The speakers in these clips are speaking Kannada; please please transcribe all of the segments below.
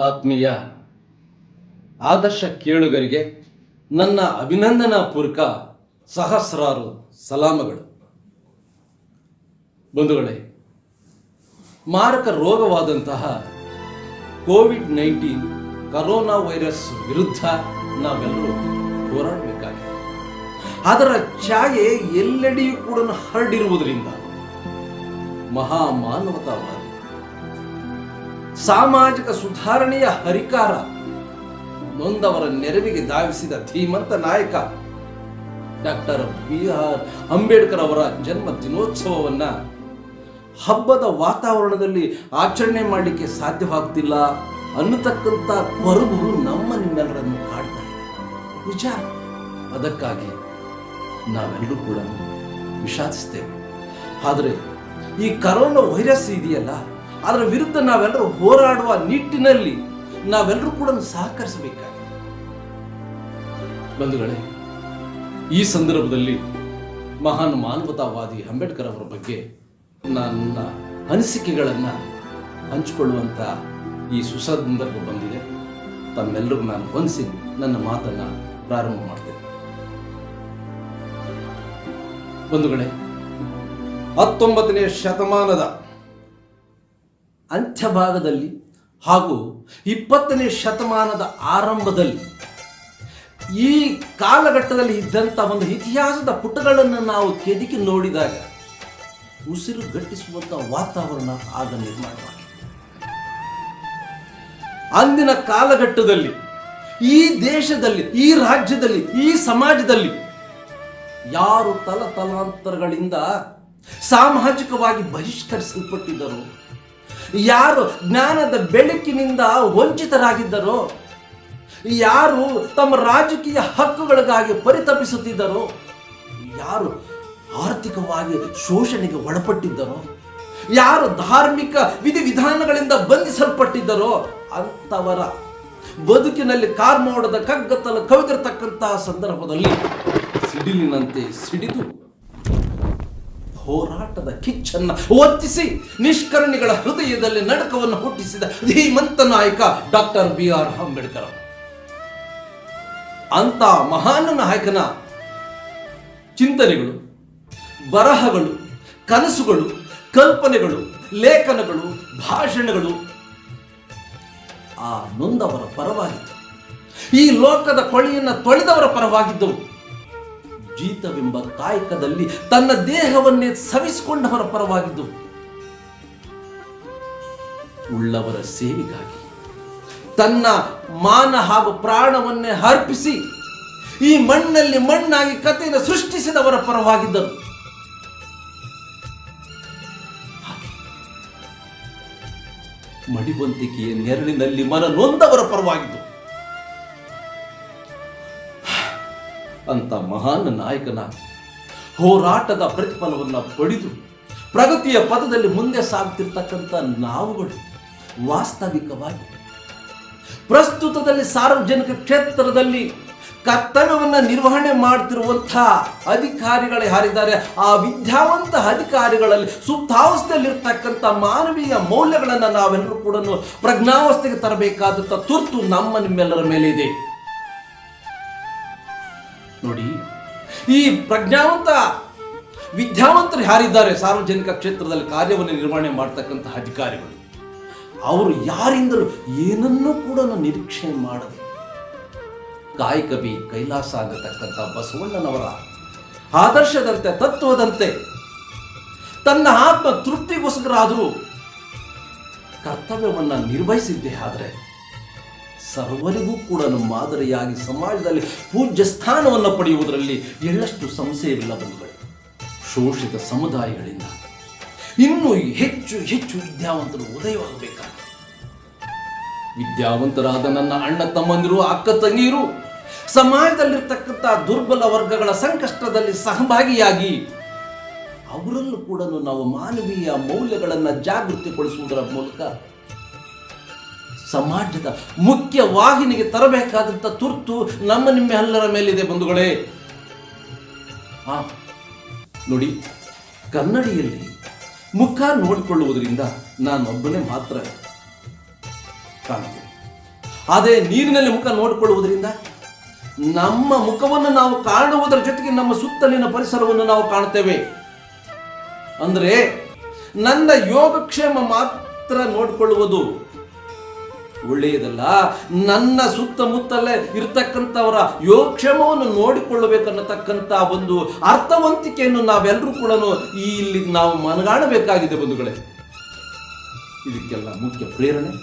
ಆತ್ಮೀಯ ಆದರ್ಶ ಕೇಳುಗರಿಗೆ ನನ್ನ ಅಭಿನಂದನಾ ಪೂರ್ವಕ ಸಹಸ್ರಾರು ಸಲಾಮಗಳು. ಬಂಧುಗಳೇ, ಮಾರಕ ರೋಗವಾದಂತಹ ಕೋವಿಡ್-19 ಕರೋನಾ ವೈರಸ್ ವಿರುದ್ಧ ನಾವೆಲ್ಲರೂ ಹೋರಾಡಬೇಕಾಗಿದೆ. ಅದರ ಛಾಯೆ ಎಲ್ಲೆಡೆಯೂ ಕೂಡ ಹರಡಿರುವುದರಿಂದ ಮಹಾಮಾನವತಾವಾದಿ ಸಾಮಾಜಿಕ ಸುಧಾರಣೆಯ ಹರಿಕಾರ ನೊಂದವರ ನೆರವಿಗೆ ಧಾವಿಸಿದ ಧೀಮಂತ ನಾಯಕ ಡಾಕ್ಟರ್ BR ಅಂಬೇಡ್ಕರ್ ಅವರ ಜನ್ಮ ದಿನೋತ್ಸವವನ್ನ ಹಬ್ಬದ ವಾತಾವರಣದಲ್ಲಿ ಆಚರಣೆ ಮಾಡಲಿಕ್ಕೆ ಸಾಧ್ಯವಾಗ್ತಿಲ್ಲ ಅನ್ನತಕ್ಕಂಥ ಕೊರಗು ನಿಮ್ಮೆಲ್ಲರನ್ನು ಕಾಡ್ತಾ ಇದೆ. ನಿಜ, ಅದಕ್ಕಾಗಿ ನಾವೆಲ್ಲರೂ ಕೂಡ ವಿಷಾದಿಸ್ತೇವೆ. ಆದರೆ ಈ ಕರೋನಾ ವೈರಸ್ ಇದೆಯಲ್ಲ, ಅದರ ವಿರುದ್ಧ ನಾವೆಲ್ಲರೂ ಹೋರಾಡುವ ನಿಟ್ಟಿನಲ್ಲಿ ನಾವೆಲ್ಲರೂ ಕೂಡ ಸಹಕರಿಸಬೇಕಾಗಿದೆ. ಬಂಧುಗಳೇ, ಈ ಸಂದರ್ಭದಲ್ಲಿ ಮಹಾನ್ ಮಾನವತಾವಾದಿ ಅಂಬೇಡ್ಕರ್ ಅವರ ಬಗ್ಗೆ ನನ್ನ ಅನಿಸಿಕೆಗಳನ್ನು ಹಂಚಿಕೊಳ್ಳುವಂಥ ಈ ಸುಸಂದರ್ಭ ಬಂದಿದೆ. ತಮ್ಮೆಲ್ಲರಿಗೂ ನಾನು ವಂದಿಸಿ ನನ್ನ ಮಾತನ್ನು ಪ್ರಾರಂಭ ಮಾಡ್ತೇನೆ. ಬಂಧುಗಳೇ, 19ನೇ ಶತಮಾನದ ಅಂತ್ಯಭಾಗದಲ್ಲಿ ಹಾಗೂ 20ನೇ ಶತಮಾನದ ಆರಂಭದಲ್ಲಿ ಈ ಕಾಲಘಟ್ಟದಲ್ಲಿ ಇದ್ದಂಥ ಒಂದು ಇತಿಹಾಸದ ಪುಟಗಳನ್ನು ನಾವು ಕೆದಕಿ ನೋಡಿದಾಗ ಉಸಿರು ಗಟ್ಟಿಸುವಂಥ ವಾತಾವರಣ ಆಗ ನಿರ್ಮಾಣವಾಗಿದೆ. ಅಂದಿನ ಕಾಲಘಟ್ಟದಲ್ಲಿ ಈ ದೇಶದಲ್ಲಿ, ಈ ರಾಜ್ಯದಲ್ಲಿ, ಈ ಸಮಾಜದಲ್ಲಿ ಯಾರು ತಲಾಂತರಗಳಿಂದ ಸಾಮಾಜಿಕವಾಗಿ ಬಹಿಷ್ಕರಿಸಲ್ಪಟ್ಟಿದ್ದರೋ, ಯಾರು ಜ್ಞಾನದ ಬೆಳಕಿನಿಂದ ವಂಚಿತರಾಗಿದ್ದರೋ, ಯಾರು ತಮ್ಮ ರಾಜಕೀಯ ಹಕ್ಕುಗಳಿಗಾಗಿ ಪರಿತಪಿಸುತ್ತಿದ್ದರೋ, ಯಾರು ಆರ್ಥಿಕವಾಗಿ ಶೋಷಣೆಗೆ ಒಳಪಟ್ಟಿದ್ದರೋ, ಯಾರು ಧಾರ್ಮಿಕ ವಿಧಿವಿಧಾನಗಳಿಂದ ಬಂಧಿಸಲ್ಪಟ್ಟಿದ್ದರೋ ಅಂತವರ ಬದುಕಿನಲ್ಲಿ ಕಾರ್ಮೋಡದ ಕಗ್ಗತ್ತಲು ಕವಿದಿರತಕ್ಕಂತಹ ಸಂದರ್ಭದಲ್ಲಿ ಸಿಡಿಲಿನಂತೆ ಸಿಡಿದು ಹೋರಾಟದ ಕಿಚ್ಚನ್ನು ಒತ್ತಿಸಿ ನಿಷ್ಕರ್ಣಿಗಳ ಹೃದಯದಲ್ಲಿ ನಡುಕವನ್ನು ಹುಟ್ಟಿಸಿದ ಧೀಮಂತ ನಾಯಕ ಡಾಕ್ಟರ್ BR ಅಂಬೇಡ್ಕರ್. ಅಂತ ಮಹಾನ್ ನಾಯಕನ ಚಿಂತನೆಗಳು, ಬರಹಗಳು, ಕನಸುಗಳು, ಕಲ್ಪನೆಗಳು, ಲೇಖನಗಳು, ಭಾಷಣಗಳು ಆ ನೊಂದವರ ಪರವಾಗಿದ್ದವು. ಈ ಲೋಕದ ಕೊಳೆಯನ್ನು ತೊಳೆದವರ ಪರವಾಗಿದ್ದವು. ಜೀತವೆಂಬ ಕಾಯಕದಲ್ಲಿ ತನ್ನ ದೇಹವನ್ನೇ ಸವಿಸಿಕೊಂಡವರ ಪರವಾಗಿದ್ದವು. ಉಳ್ಳವರ ಸೇವೆಗಾಗಿ ತನ್ನ ಮಾನ ಹಾಗೂ ಪ್ರಾಣವನ್ನೇ ಅರ್ಪಿಸಿ ಈ ಮಣ್ಣಲ್ಲಿ ಮಣ್ಣಾಗಿ ಕಥೆಯನ್ನು ಸೃಷ್ಟಿಸಿದವರ ಪರವಾಗಿದ್ದರು. ಮಡಿವಂತಿಕೆಯ ನೆರಳಿನಲ್ಲಿ ಮನ ನೊಂದವರ ಪರವಾಗಿದ್ದು ಅಂತ ಮಹಾನ್ ನಾಯಕನ ಹೋರಾಟದ ಪ್ರತಿಫಲವನ್ನು ಪಡೆದು ಪ್ರಗತಿಯ ಪಥದಲ್ಲಿ ಮುಂದೆ ಸಾಗುತ್ತಿರ್ತಕ್ಕಂಥ ನಾವುಗಳು ವಾಸ್ತವಿಕವಾಗಿ ಪ್ರಸ್ತುತದಲ್ಲಿ ಸಾರ್ವಜನಿಕ ಕ್ಷೇತ್ರದಲ್ಲಿ ಕರ್ತವ್ಯವನ್ನು ನಿರ್ವಹಣೆ ಮಾಡ್ತಿರುವಂತಹ ಅಧಿಕಾರಿಗಳು ಯಾರಿದ್ದಾರೆ, ಆ ವಿದ್ಯಾವಂತ ಅಧಿಕಾರಿಗಳಲ್ಲಿ ಸುಪ್ತಾವಸ್ಥೆಯಲ್ಲಿರ್ತಕ್ಕಂಥ ಮಾನವೀಯ ಮೌಲ್ಯಗಳನ್ನು ನಾವೆಲ್ಲರೂ ಕೂಡ ಪ್ರಜ್ಞಾವಸ್ಥೆಗೆ ತರಬೇಕಾದಂಥ ತುರ್ತು ನಿಮ್ಮೆಲ್ಲರ ಮೇಲೆ ಇದೆ. ನೋಡಿ, ಈ ಪ್ರಜ್ಞಾವಂತ ವಿದ್ಯಾವಂತರು ಯಾರಿದ್ದಾರೆ ಸಾರ್ವಜನಿಕ ಕ್ಷೇತ್ರದಲ್ಲಿ ಕಾರ್ಯವನ್ನು ನಿರ್ವಹಣೆ ಮಾಡ್ತಕ್ಕಂಥ ಅಧಿಕಾರಿಗಳು, ಅವರು ಯಾರಿಂದಲೂ ಏನನ್ನೂ ಕೂಡ ನಿರೀಕ್ಷೆ ಮಾಡದೆ ಕಾಯಕವಿ ಕೈಲಾಸ ಅನ್ನತಕ್ಕಂಥ ಬಸವಣ್ಣನವರ ಆದರ್ಶದಂತೆ, ತತ್ವದಂತೆ ತನ್ನ ಆತ್ಮ ತೃಪ್ತಿಗೋಸ್ಕರ ಆದರೂ ಕರ್ತವ್ಯವನ್ನು ನಿರ್ವಹಿಸಿದ್ದೇ ಆದರೆ ಸರ್ವರಿಗೂ ಕೂಡ ಮಾದರಿಯಾಗಿ ಸಮಾಜದಲ್ಲಿ ಪೂಜ್ಯ ಸ್ಥಾನವನ್ನು ಪಡೆಯುವುದರಲ್ಲಿ ಎಳ್ಳಷ್ಟು ಸಂಶಯವಿಲ್ಲ. ಬಂಧುಗಳೇ, ಶೋಷಿತ ಸಮುದಾಯಗಳಿಂದ ಇನ್ನೂ ಹೆಚ್ಚು ಹೆಚ್ಚು ವಿದ್ಯಾವಂತರು ಉದಯವಾಗಬೇಕಾಗಿದೆ. ವಿದ್ಯಾವಂತರಾದ ನನ್ನ ಅಣ್ಣ ತಮ್ಮಂದಿರು, ಅಕ್ಕ ತಂಗಿಯರು ಸಮಾಜದಲ್ಲಿರ್ತಕ್ಕಂಥ ದುರ್ಬಲ ವರ್ಗಗಳ ಸಂಕಷ್ಟದಲ್ಲಿ ಸಹಭಾಗಿಯಾಗಿ ಅವರಲ್ಲೂ ಕೂಡ ನಾವು ಮಾನವೀಯ ಮೌಲ್ಯಗಳನ್ನು ಜಾಗೃತಿಗೊಳಿಸುವುದರ ಮೂಲಕ ಸಮಾಜದ ಮುಖ್ಯ ವಾಹಿನಿಗೆ ತರಬೇಕಾದಂಥ ತುರ್ತು ನಿಮ್ಮೆಲ್ಲರ ಮೇಲಿದೆ. ಬಂಧುಗಳೇ, ನೋಡಿ, ಕನ್ನಡಿಯಲ್ಲಿ ಮುಖ ನೋಡಿಕೊಳ್ಳುವುದರಿಂದ ನಾನೊಬ್ಬನೇ ಮಾತ್ರ ಕಾಣ್ತೇನೆ. ಅದೇ ನೀರಿನಲ್ಲಿ ಮುಖ ನೋಡಿಕೊಳ್ಳುವುದರಿಂದ ನಮ್ಮ ಮುಖವನ್ನು ನಾವು ಕಾಣುವುದರ ಜೊತೆಗೆ ನಮ್ಮ ಸುತ್ತಲಿನ ಪರಿಸರವನ್ನು ನಾವು ಕಾಣುತ್ತೇವೆ. ಅಂದರೆ ನನ್ನ ಯೋಗಕ್ಷೇಮ ಮಾತ್ರ ನೋಡಿಕೊಳ್ಳುವುದು ಒಳ್ಳೆಯದಲ್ಲ, ನನ್ನ ಸುತ್ತಮುತ್ತಲೇ ಇರತಕ್ಕಂಥವರ ಯೋಗಕ್ಷೇಮವನ್ನು ನೋಡಿಕೊಳ್ಳಬೇಕನ್ನತಕ್ಕಂಥ ಒಂದು ಅರ್ಥವಂತಿಕೆಯನ್ನು ನಾವೆಲ್ಲರೂ ಕೂಡ ಇಲ್ಲಿ ನಾವು ಮನಗಾಣಬೇಕಾಗಿದೆ ಬಂಧುಗಳೇ. ಇದಕ್ಕೆಲ್ಲ ಮುಖ್ಯ ಪ್ರೇರಣೆ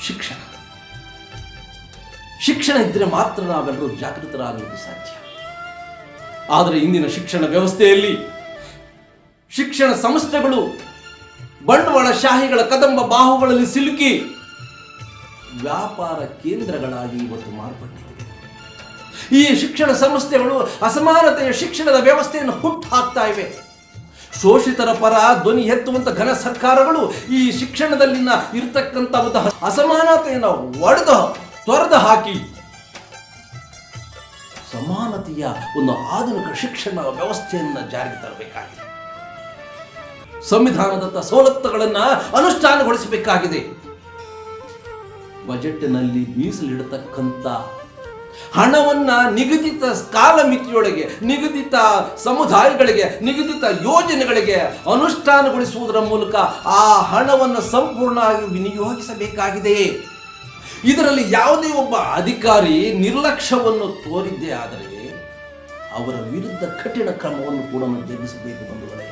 ಶಿಕ್ಷಣ. ಶಿಕ್ಷಣ ಇದ್ದರೆ ಮಾತ್ರ ನಾವೆಲ್ಲರೂ ಜಾಗೃತರಾಗಲಿಕ್ಕೆ ಸಾಧ್ಯ. ಆದರೆ ಇಂದಿನ ಶಿಕ್ಷಣ ವ್ಯವಸ್ಥೆಯಲ್ಲಿ ಶಿಕ್ಷಣ ಸಂಸ್ಥೆಗಳು ಬಂಡವಾಳಶಾಹಿಗಳ ಕದಂಬ ಬಾಹುಗಳಲ್ಲಿ ಸಿಲುಕಿ ವ್ಯಾಪಾರ ಕೇಂದ್ರಗಳಾಗಿ ಇವತ್ತು ಮಾರ್ಪಟ್ಟಿದೆ. ಈ ಶಿಕ್ಷಣ ಸಂಸ್ಥೆಗಳು ಅಸಮಾನತೆಯ ಶಿಕ್ಷಣದ ವ್ಯವಸ್ಥೆಯನ್ನು ಹುಟ್ಟು ಹಾಕ್ತಾ ಇವೆ. ಶೋಷಿತರ ಪರ ಧ್ವನಿ ಎತ್ತುವಂತ ಘನ ಸರ್ಕಾರಗಳು ಈ ಶಿಕ್ಷಣದಲ್ಲಿನ ಇರತಕ್ಕಂತಹ ಅಸಮಾನತೆಯನ್ನು ತೊರೆದು ಹಾಕಿ ಸಮಾನತೆಯ ಒಂದು ಆಧುನಿಕ ಶಿಕ್ಷಣ ವ್ಯವಸ್ಥೆಯನ್ನು ಜಾರಿಗೆ ತರಬೇಕಾಗಿದೆ. ಸಂವಿಧಾನದತ್ತ ಸವಲತ್ತುಗಳನ್ನ ಅನುಷ್ಠಾನಗೊಳಿಸಬೇಕಾಗಿದೆ. ಬಜೆಟ್ನಲ್ಲಿ ಮೀಸಲಿಡತಕ್ಕಂಥ ಹಣವನ್ನ ನಿಗದಿತ ಕಾಲಮಿತಿಯೊಳಗೆ, ನಿಗದಿತ ಸಮುದಾಯಗಳಿಗೆ, ನಿಗದಿತ ಯೋಜನೆಗಳಿಗೆ ಅನುಷ್ಠಾನಗೊಳಿಸುವುದರ ಮೂಲಕ ಆ ಹಣವನ್ನು ಸಂಪೂರ್ಣವಾಗಿ ವಿನಿಯೋಗಿಸಬೇಕಾಗಿದೆ. ಇದರಲ್ಲಿ ಯಾವುದೇ ಒಬ್ಬ ಅಧಿಕಾರಿ ನಿರ್ಲಕ್ಷ್ಯವನ್ನು ತೋರಿದ್ದೇ ಆದರೆ ಅವರ ವಿರುದ್ಧ ಕಠಿಣ ಕ್ರಮವನ್ನು ಕೂಡ ಜರುಗಿಸಬೇಕು ಬಂಧುಗಳೇ.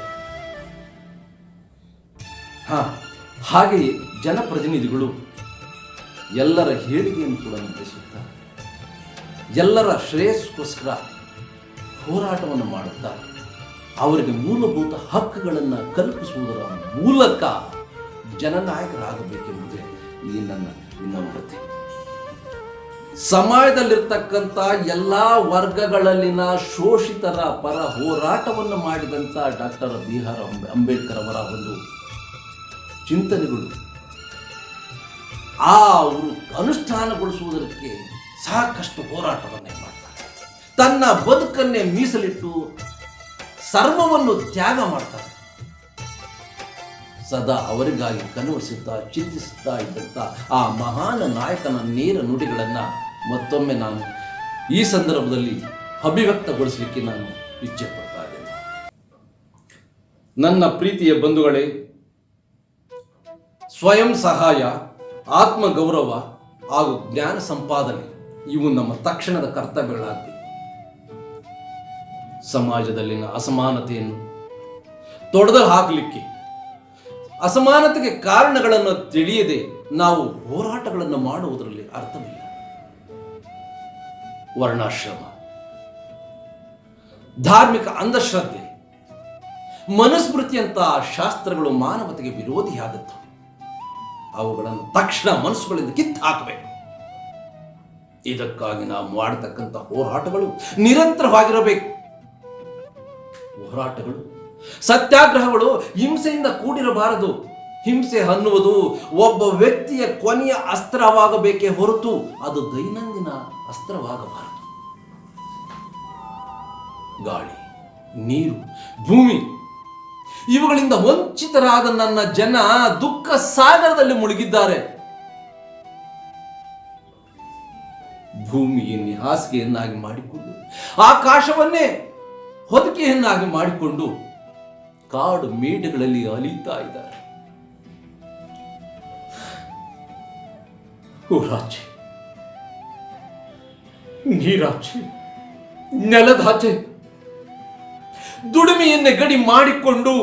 ಹಾಗೆಯೇ ಜನಪ್ರತಿನಿಧಿಗಳು ಎಲ್ಲರ ಹೇಳಿಕೆಯನ್ನು ಕೂಡ ನಡೆಸುತ್ತಾರೆ, ಎಲ್ಲರ ಶ್ರೇಯಸ್ಗೋಸ್ಕರ ಹೋರಾಟವನ್ನು ಮಾಡುತ್ತಾರೆ. ಅವರಿಗೆ ಮೂಲಭೂತ ಹಕ್ಕುಗಳನ್ನು ಕಲ್ಪಿಸುವುದರ ಮೂಲಕ ಜನನಾಯಕರಾಗಬೇಕೆಂಬುದೇ ಈ ನನ್ನ ವಿನಮ್ರತೆ. ಸಮಾಜದಲ್ಲಿರ್ತಕ್ಕಂಥ ಎಲ್ಲ ವರ್ಗಗಳಲ್ಲಿನ ಶೋಷಿತರ ಪರ ಹೋರಾಟವನ್ನು ಮಾಡಿದಂಥ ಡಾಕ್ಟರ್ ಬಿ.ಆರ್. ಅಂಬೇಡ್ಕರ್ ಅವರ ಒಂದು ಚಿಂತನೆಗಳು ಅವರು ಅನುಷ್ಠಾನಗೊಳಿಸುವುದಕ್ಕೆ ಸಾಕಷ್ಟು ಹೋರಾಟವನ್ನೇ ಮಾಡ್ತಾರೆ. ತನ್ನ ಬದುಕನ್ನೇ ಮೀಸಲಿಟ್ಟು ಸರ್ವವನ್ನು ತ್ಯಾಗ ಮಾಡ್ತಾರೆ. ಸದಾ ಅವರಿಗಾಗಿ ಕನವರಿಸುತ್ತಾ ಚಿಂತಿಸುತ್ತಾ ಇದ್ದಂಥ ಆ ಮಹಾನ್ ನಾಯಕನ ನೇರ ನುಡಿಗಳನ್ನು ಮತ್ತೊಮ್ಮೆ ನಾನು ಈ ಸಂದರ್ಭದಲ್ಲಿ ಅಭಿವ್ಯಕ್ತಗೊಳಿಸಲಿಕ್ಕೆ ನಾನು ಇಚ್ಛೆ ಪಡ್ತಾ ಇದ್ದೇನೆ. ನನ್ನ ಪ್ರೀತಿಯ ಬಂಧುಗಳೇ, ಸ್ವಯಂ ಸಹಾಯ, ಆತ್ಮಗೌರವ ಹಾಗೂ ಜ್ಞಾನ ಸಂಪಾದನೆ ಇವು ನಮ್ಮ ತಕ್ಷಣದ ಕರ್ತವ್ಯಗಳಾಗಿವೆ. ಸಮಾಜದಲ್ಲಿನ ಅಸಮಾನತೆಯನ್ನು ತೊಡೆದು ಹಾಕಲಿಕ್ಕೆ, ಅಸಮಾನತೆಗೆ ಕಾರಣಗಳನ್ನು ತಿಳಿಯದೆ ನಾವು ಹೋರಾಟಗಳನ್ನು ಮಾಡುವುದರಲ್ಲಿ ಅರ್ಥವಿಲ್ಲ. ವರ್ಣಾಶ್ರಮ, ಧಾರ್ಮಿಕ ಅಂಧಶ್ರದ್ಧೆ, ಮನುಸ್ಮೃತಿಯಂತಹ ಶಾಸ್ತ್ರಗಳು ಮಾನವತೆಗೆ ವಿರೋಧಿಯಾದದ್ದು. ಅವುಗಳನ್ನು ತಕ್ಷಣ ಮನಸ್ಸುಗಳಿಂದ ಕಿತ್ತು ಹಾಕಬೇಕು. ಇದಕ್ಕಾಗಿ ನಾವು ಮಾಡತಕ್ಕಂಥ ಹೋರಾಟಗಳು ನಿರಂತರವಾಗಿರಬೇಕು. ಹೋರಾಟಗಳು, ಸತ್ಯಾಗ್ರಹಗಳು ಹಿಂಸೆಯಿಂದ ಕೂಡಿರಬಾರದು. ಹಿಂಸೆ ಅನ್ನುವುದು ಒಬ್ಬ ವ್ಯಕ್ತಿಯ ಕೊನೆಯ ಅಸ್ತ್ರವಾಗಬೇಕೇ ಹೊರತು ಅದು ದೈನಂದಿನ ಅಸ್ತ್ರವಾಗಬಾರದು. ಗಾಳಿ, ನೀರು, ಭೂಮಿ ಇವುಗಳಿಂದ ವಂಚಿತರಾದ ನನ್ನ ಜನ ದುಃಖ ಸಾಗರದಲ್ಲಿ ಮುಳುಗಿದ್ದಾರೆ. ಭೂಮಿಯನ್ನೇ ಹಾಸಿಗೆಯನ್ನಾಗಿ ಮಾಡಿಕೊಂಡು, ಆಕಾಶವನ್ನೇ ಹೊದಿಕೆಯನ್ನಾಗಿ ಮಾಡಿಕೊಂಡು ಕಾಡು ಮೇಡುಗಳಲ್ಲಿ ಅಲಿತಾ ಇದ್ದಾರೆ. ಊರಾಚೆ, ನೀರಾಚೆ, ನೆಲದಾಚೆ ದುಡಿಮೆಯನ್ನೇ ಗಡಿ ಮಾಡಿಕೊಂಡು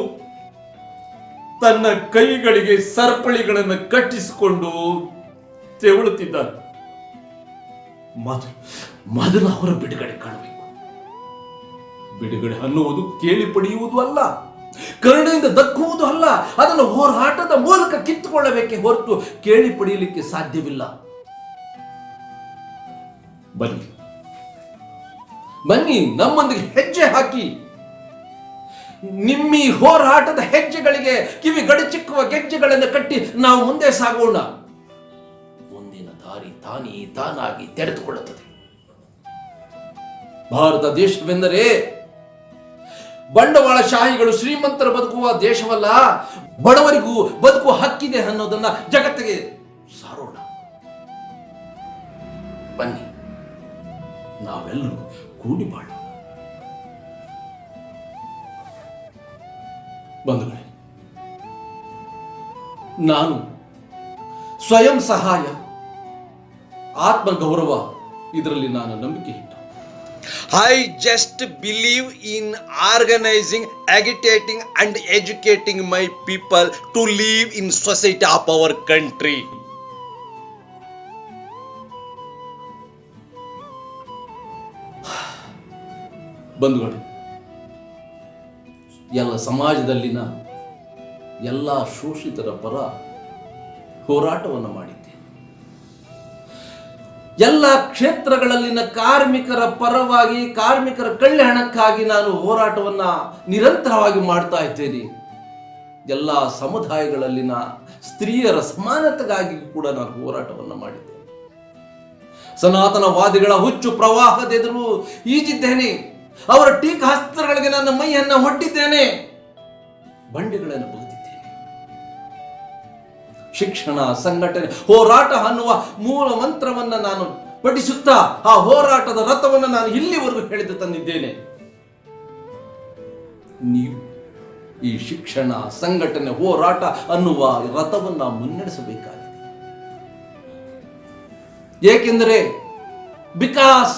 ತನ್ನ ಕೈಗಳಿಗೆ ಸರಪಳಿಗಳನ್ನು ಕಟ್ಟಿಸಿಕೊಂಡು ತೆವಳುತ್ತಿದ್ದಾರೆ. ಮೊದಲು ಅವರ ಬಿಡುಗಡೆ ಕಾಣಬೇಕು. ಬಿಡುಗಡೆ ಅನ್ನುವುದು ಕೇಳಿ ಪಡೆಯುವುದು ಅಲ್ಲ, ಕರುಣೆಯಿಂದ ದಕ್ಕುವುದು ಅಲ್ಲ. ಅದನ್ನು ಹೋರಾಟದ ಮೂಲಕ ಕಿತ್ತುಕೊಳ್ಳಬೇಕೇ ಹೊರತು ಕೇಳಿ ಪಡೆಯಲಿಕ್ಕೆ ಸಾಧ್ಯವಿಲ್ಲ. ಬನ್ನಿ ಬನ್ನಿ, ನಮ್ಮೊಂದಿಗೆ ಹೆಜ್ಜೆ ಹಾಕಿ. ನಿಮ್ಮಿ ಹೋರಾಟದ ಹೆಜ್ಜೆಗಳಿಗೆ ಕಿವಿ ಗಡಿಚಿಕ್ಕುವ ಗೆಜ್ಜೆಗಳನ್ನು ಕಟ್ಟಿ ನಾವು ಮುಂದೆ ಸಾಗೋಣ. ಮುಂದಿನ ದಾರಿ ತಾನಾಗಿ ತೆರೆದುಕೊಳ್ಳುತ್ತದೆ. ಭಾರತ ದೇಶವೆಂದರೆ ಬಂಡವಾಳಶಾಹಿಗಳು ಶ್ರೀಮಂತರ ಬದುಕುವ ದೇಶವಲ್ಲ, ಬಡವರಿಗೂ ಬದುಕುವ ಹಕ್ಕಿದೆ ಅನ್ನೋದನ್ನ ಜಗತ್ತಿಗೆ ಸಾರೋಣ. ಬನ್ನಿ, ನಾವೆಲ್ಲರೂ ಕೂಡಿ ಬಾಳೋಣ. ಬಂಧುಗಳೇ, ನಾನು ಸ್ವಯಂ ಸಹಾಯ, ಆತ್ಮಗೌರವ ಇದರಲ್ಲಿ ನಾನು ನಂಬಿಕೆ ಇಟ್ಟು I just believe in organizing, agitating and educating my people to live in society of our country. ಬಂಧುಗಳೇ, ಎಲ್ಲ ಸಮಾಜದಲ್ಲಿನ ಎಲ್ಲ ಶೋಷಿತರ ಪರ ಹೋರಾಟವನ್ನು ಮಾಡಿದ್ದೆ. ಎಲ್ಲ ಕ್ಷೇತ್ರಗಳಲ್ಲಿನ ಕಾರ್ಮಿಕರ ಪರವಾಗಿ, ಕಾರ್ಮಿಕರ ಕಲ್ಯಾಣಕ್ಕಾಗಿ ನಾನು ಹೋರಾಟವನ್ನ ನಿರಂತರವಾಗಿ ಮಾಡ್ತಾ ಇದ್ದೇನೆ. ಎಲ್ಲ ಸಮುದಾಯಗಳಲ್ಲಿನ ಸ್ತ್ರೀಯರ ಸಮಾನತೆಗಾಗಿ ಕೂಡ ನಾನು ಹೋರಾಟವನ್ನು ಮಾಡಿದ್ದೆ. ಸನಾತನವಾದಿಗಳ ಹುಚ್ಚು ಪ್ರವಾಹದೆದುರು ಈಜಿದ್ದೇನೆ. ಅವರ ಟೀಕಾಸ್ತ್ರಗಳಿಗೆ ನನ್ನ ಮೈಯನ್ನ ಹೊಟ್ಟಿದ್ದೇನೆ, ಬಂಡೆಗಳನ್ನು ಬಗೆದಿದ್ದೇನೆ. ಶಿಕ್ಷಣ, ಸಂಘಟನೆ, ಹೋರಾಟ ಅನ್ನುವ ಮೂಲ ಮಂತ್ರವನ್ನ ನಾನು ಪಠಿಸುತ್ತಾ ಆ ಹೋರಾಟದ ರಥವನ್ನು ನಾನು ಇಲ್ಲಿವರೆಗೂ ಹೇಳಿದು ತಂದಿದ್ದೇನೆ. ನೀವು ಈ ಶಿಕ್ಷಣ, ಸಂಘಟನೆ, ಹೋರಾಟ ಅನ್ನುವ ರಥವನ್ನ ಮುನ್ನಡೆಸಬೇಕಾಗಿದೆ. ಏಕೆಂದರೆ because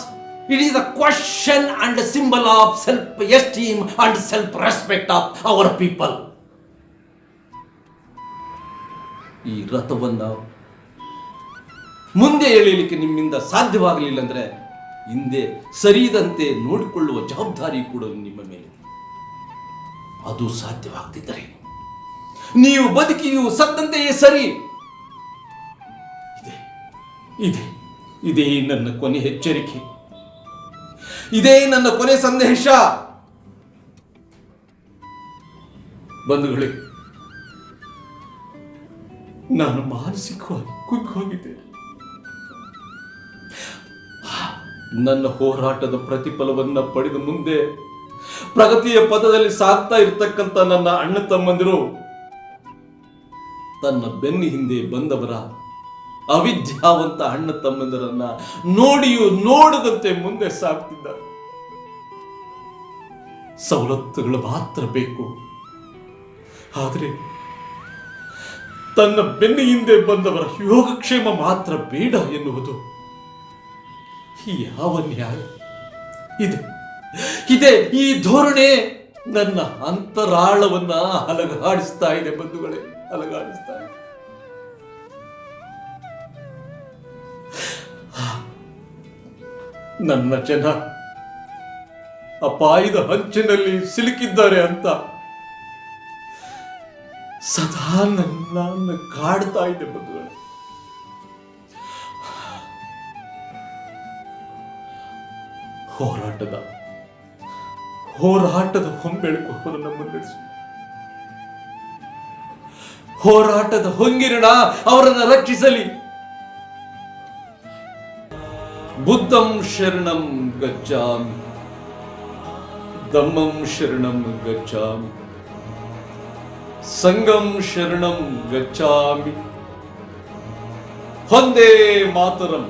it is a question and a symbol of self-esteem and self-respect of our people. ಈ ರಥವನ್ನ ಮುಂದೆ ಎಳೆಯಲಿಕ್ಕೆ ನಿಮ್ಮಿಂದ ಸಾಧ್ಯವಾಗಲಿಲ್ಲ ಅಂದ್ರೆ ಹಿಂದೆ ಸರಿದಂತೆ ನೋಡಿಕೊಳ್ಳುವ ಜವಾಬ್ದಾರಿ ಕೂಡ ನಿಮ್ಮ ಮೇಲೆ. ಅದು ಸಾಧ್ಯವಾಗದಿದ್ದರೆ ನೀವು ಬದುಕಿಯೂ ಸತ್ತಂತೆಯೇ ಸರಿ. ಇದೇ ನನ್ನ ಕೊನೆ ಎಚ್ಚರಿಕೆ, ಇದೇ ನನ್ನ ಕೊನೆ ಸಂದೇಶ. ಬಂಧುಗಳೇ, ನಾನು ಮಾನಸಿಕವಾಗಿ ಕುಗ್ಗೋಗಿದ್ದೇನೆ. ನನ್ನ ಹೋರಾಟದ ಪ್ರತಿಫಲವನ್ನ ಪಡೆದ ಮುಂದೆ ಪ್ರಗತಿಯ ಪಥದಲ್ಲಿ ಸಾಗ್ತಾ ಇರತಕ್ಕಂತ ನನ್ನ ಅಣ್ಣ ತಮ್ಮಂದಿರು ತನ್ನ ಬೆನ್ನ ಹಿಂದೆ ಬಂದವರ ಅವಿದ್ಯಾವಂತ ಅಣ್ಣ ತಮ್ಮಂದಿರನ್ನ ನೋಡಿಯೂ ನೋಡದಂತೆ ಮುಂದೆ ಸಾಗ್ತಿದ್ದಾರೆ. ಸವಲತ್ತುಗಳು ಮಾತ್ರ ಬೇಕು, ಆದರೆ ತನ್ನ ಬೆನ್ನ ಹಿಂದೆ ಬಂದವರ ಯೋಗಕ್ಷೇಮ ಮಾತ್ರ ಬೇಡ ಎನ್ನುವುದು ಯಾವ ನ್ಯಾಯ? ಇದೆ ಈ ಧೋರಣೆ ನನ್ನ ಅಂತರಾಳವನ್ನ ಅಲಗಾಡಿಸ್ತಾ ಇದೆ. ಬಂಧುಗಳೇ, ಅಲಗಾಡಿಸ್ತಾ ಇದೆ. ನನ್ನ ಜನ ಅಪಾಯದ ಹಂಚಿನಲ್ಲಿ ಸಿಲುಕಿದ್ದಾರೆ ಅಂತ ಸದಾ ನನ್ನ ಕಾಡ್ತಾ ಇದೆ. ಬಂಧುಗಳೇ, ಹೋರಾಟದ ಹೊಂಬೆಳಕು ಅವರನ್ನು ಮುನ್ನಡೆಸಿ, ಹೋರಾಟದ ಹೊಂಗಿರಣ ಅವರನ್ನು ರಕ್ಷಿಸಲಿ. ಬುದ್ಧಂ ಶರಣಂ ಗಚ್ಚಾಮಿ, ಧಮ್ಮಂ ಶರಣಂ ಗಚ್ಚಾಮಿ, ಸಂಘಂ ಶರಣಂ ಗಚ್ಚಾಮಿ. ವಂದೇ ಮಾತರಂ.